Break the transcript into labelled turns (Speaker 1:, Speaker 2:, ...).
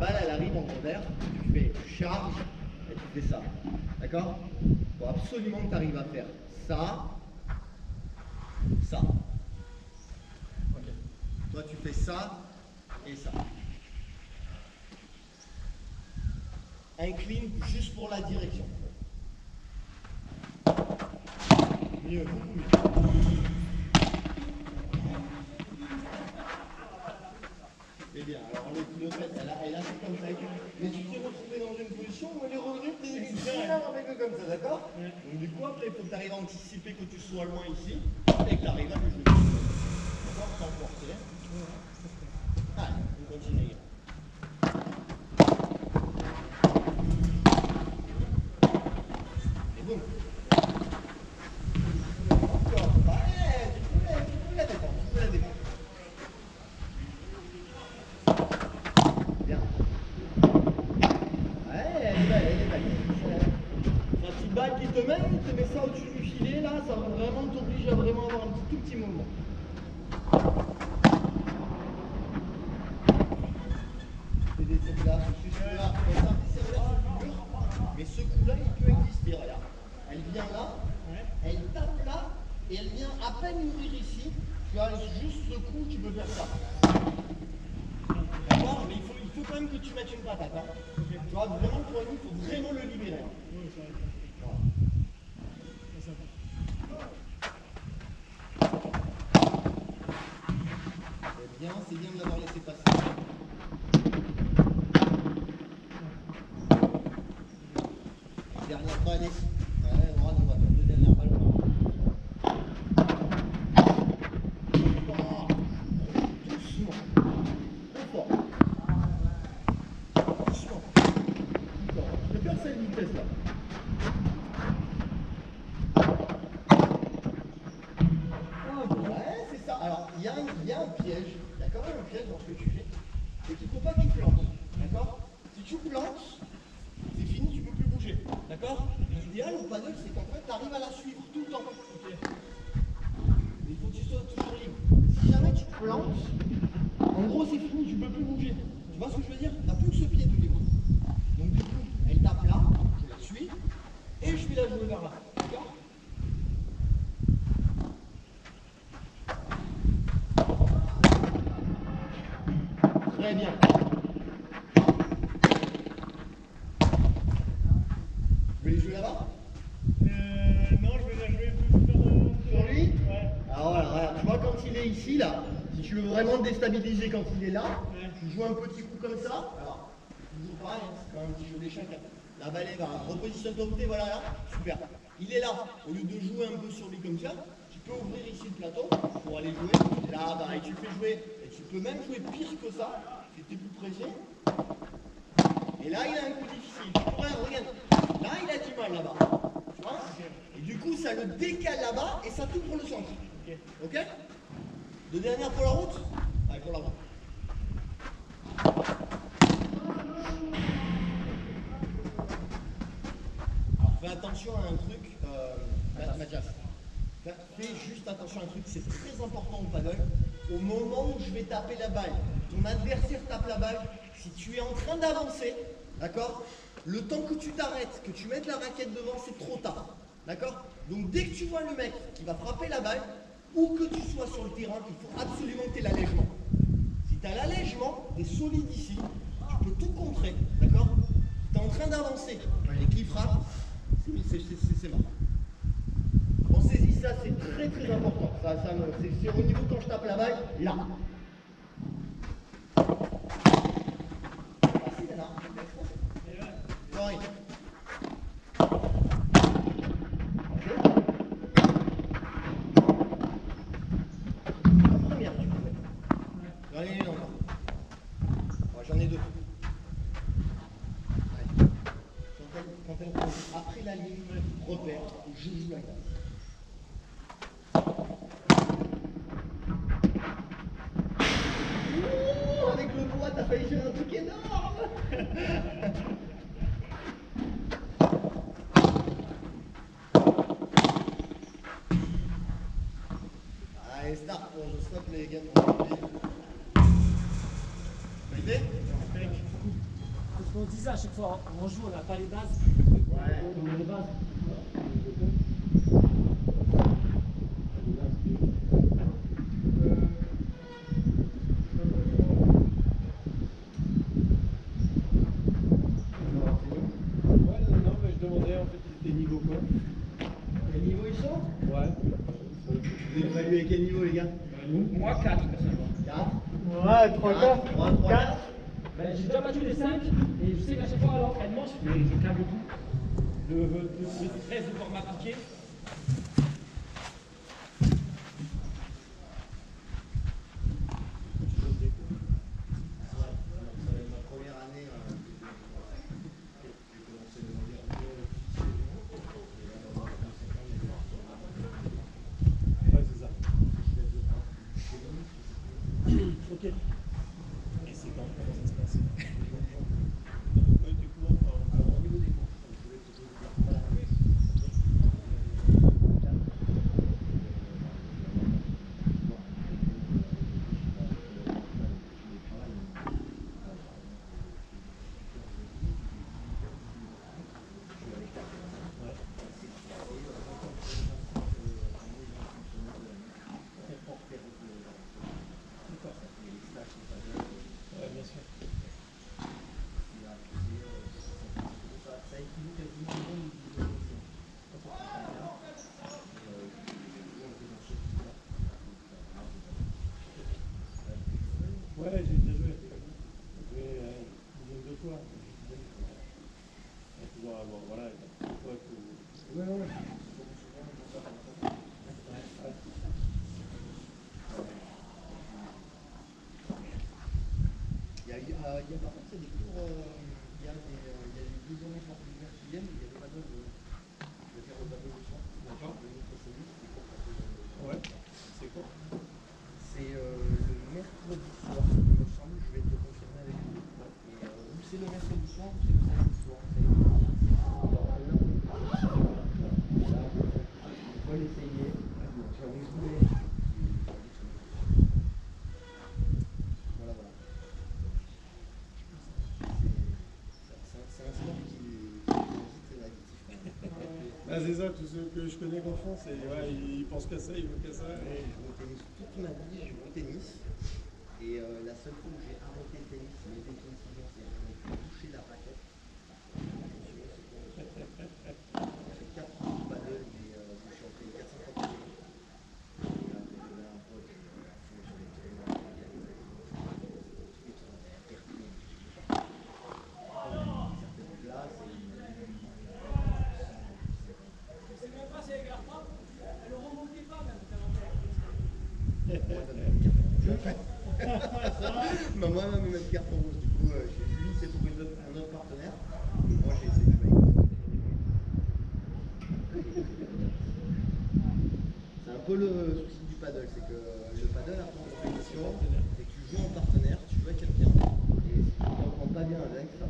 Speaker 1: balle elle arrive en revers, tu fais charge et tu fais ça. D'accord? Il faut absolument que tu arrives à faire ça, ça. Ok. Toi tu fais ça et ça. Incline juste pour la direction. Mieux, beaucoup mieux. Eh bien, alors le fait, elle a fait comme ça. Mais tu t'es retrouvé dans une position où elle est revenue, tu es exactement avec eux comme ça, d'accord? Donc du coup, après, il faut que tu arrives à anticiper que tu sois loin ici et que tu arrives à le jouer. D'accord? T'emporter. Allez, on continue. Et boum. Encore. Ouais, tu peux la défendre, tu peux la défendre. Bien. Ouais, elle est belle, elle est belle. La petite balle qui te met ça au-dessus du filet, là, ça va vraiment t'oblige à vraiment avoir un tout petit mouvement. C'est des trucs là, ce coup-là, c'est dur, mais ce coup-là, il peut exister, regarde. Elle vient là, elle tape là, et elle vient à peine mourir ici. Tu as juste ce coup, tu peux faire ça. D'accord? Mais il faut quand même que tu mettes une patate. Hein. Tu vois, vraiment, le poignet, il faut vraiment le libérer. Voilà. C'est bien de l'avoir laissé passer. Dernière balle ici. Ouais, on va faire deux dernières balles. Oh, doucement. Trop fort. Doucement. Je vais faire cette vitesse là. Ouais, c'est ça. Alors, il y a un piège. Il y a quand même un piège dans ce que tu fais. C'est qu'il ne faut pas que tu plantes. D'accord? Si tu plantes, c'est fini, tu ne peux plus bouger. D'accord? L'idéal au paddle, c'est qu'en fait, tu arrives à la suivre tout le temps. Okay. Mais il faut que tu sois toujours libre. Si jamais tu plantes, en gros, c'est fini, tu ne peux plus bouger. Tu vois ce que je veux dire? Tu n'as plus que ce pied de libre. Donc, du coup, elle tape là, je la suis, et je vais la jouer vers là. D'accord? Très bien. Tu veux les jouer là-bas?
Speaker 2: Non, je vais la jouer plus
Speaker 1: sur lui.
Speaker 2: Ouais.
Speaker 1: Alors voilà, regarde, tu vois quand il est ici là, si tu veux vraiment le déstabiliser quand il est là, tu joues un petit coup comme ça. Alors, toujours pareil, hein, c'est quand même un petit jeu d'échec. La balle est va, repositionne-toi côté, voilà là, super. Il est là, au lieu de jouer un peu sur lui comme ça, tu peux ouvrir ici le plateau pour aller jouer là-bas et tu fais jouer, et tu peux même jouer pire que ça, si tu es plus pressé. Et là il a un coup difficile, regarde, là il a du mal là-bas, tu vois. Et du coup ça le décale là-bas et ça t'ouvre le centre. Ok? Deux dernières pour la route? Allez, pour la route. Alors fais attention à un truc, Mathias. Fais juste attention à un truc, c'est très important au paddle. Au moment où je vais taper la balle, ton adversaire tape la balle, si tu es en train d'avancer, d'accord? Le temps que tu t'arrêtes, que tu mettes la raquette devant, c'est trop tard. D'accord? Donc dès que tu vois le mec qui va frapper la balle, où que tu sois sur le terrain, il faut absolument que tu aies l'allègement. Si tu as l'allègement, tu es solide ici, tu peux tout contrer. D'accord? Tu es en train d'avancer et qu'il frappe, c'est mort. On saisit ça, c'est très très important. C'est au niveau quand je tape la balle, là. Facile, là. Pareil. J'en ai une encore. Ouais, j'en ai deux. Allez. Quand elle après la ligne, repère, je joue la case. Avec le bois, t'as failli faire un truc énorme. Allez, start, je stoppe les gars. Validé?
Speaker 3: qu'on se disait à chaque fois, on joue, on n'a pas les bases.
Speaker 1: Ouais.
Speaker 3: On a les bases.
Speaker 2: Non, mais je demandais en fait, il était niveau quoi?
Speaker 1: Quel niveau ils sont?
Speaker 2: Ouais.
Speaker 1: Vous êtes évalué à quel niveau, les gars?
Speaker 3: Moi, 4 personnellement.
Speaker 1: 4.
Speaker 2: Ouais, 3 quarts.
Speaker 1: 3, 3, 4.
Speaker 3: Ben, j'ai déjà battu les 5 et je sais qu'à chaque fois à l'entraînement, je câble tout. Le stress de pouvoir m'appliquer.
Speaker 1: Ma première année, j'ai commencé à demander un peu.
Speaker 2: Ouais, c'est ça. Ok. Et c'est comment ça se passe? Ouais, du coup,
Speaker 1: Alors, au niveau des cours,
Speaker 2: ouais, bien sûr.
Speaker 1: ça équivaut quasiment au nombre de
Speaker 2: Ouais, j'ai déjà joué. Mais une ou deux fois. Toujours avoir, voilà, une fois que.
Speaker 1: Ouais, ouais. Il y a par contre c'est des cours, il y a des deuxièmes pour l'hiver qui viennent, il y a des paddles, je vais faire le paddle le soir.
Speaker 2: D'accord.
Speaker 1: Le micro-solide, c'est pour passer
Speaker 2: Ouais. C'est quoi?
Speaker 1: c'est le mercredi soir, il me semble, je vais te confirmer avec lui. Et ou c'est le mercredi soir ou c'est le samedi soir. On peut l'essayer. J'ai envie de jouer. Voilà, voilà. C'est un sport qui est très addictif quand même.
Speaker 2: Ah, c'est ça, tous ceux que je connais qu'en font, c'est, ouais, ils pensent qu'à ça, ils vont qu'à ça.
Speaker 1: J'ai joué au tennis toute ma vie, j'ai joué au tennis. Et la seule fois où j'ai arrêté le tennis, mais définitivement, c'est quand je n'ai plus touché la raquette. Sinon, c'est quoi? J'ai fait 4 ans de paddle, mais je me suis entraîné 450 kg. Et après, j'avais un pote à fond sur les tournois, il y a des années. Tous les tournois, Perpignan, certaines places et
Speaker 3: C'est même pas, c'est les gars. Elle ne remontait pas même.
Speaker 1: Moi, ma même carton rouge, du coup, lui, c'est pour un autre partenaire. Moi, j'ai essayé de jouer. C'est un peu le souci du paddle, c'est que le paddle, après en compétition, c'est que tu joues en partenaire, tu joues avec quelqu'un, et si tu t'entends pas bien avec, ça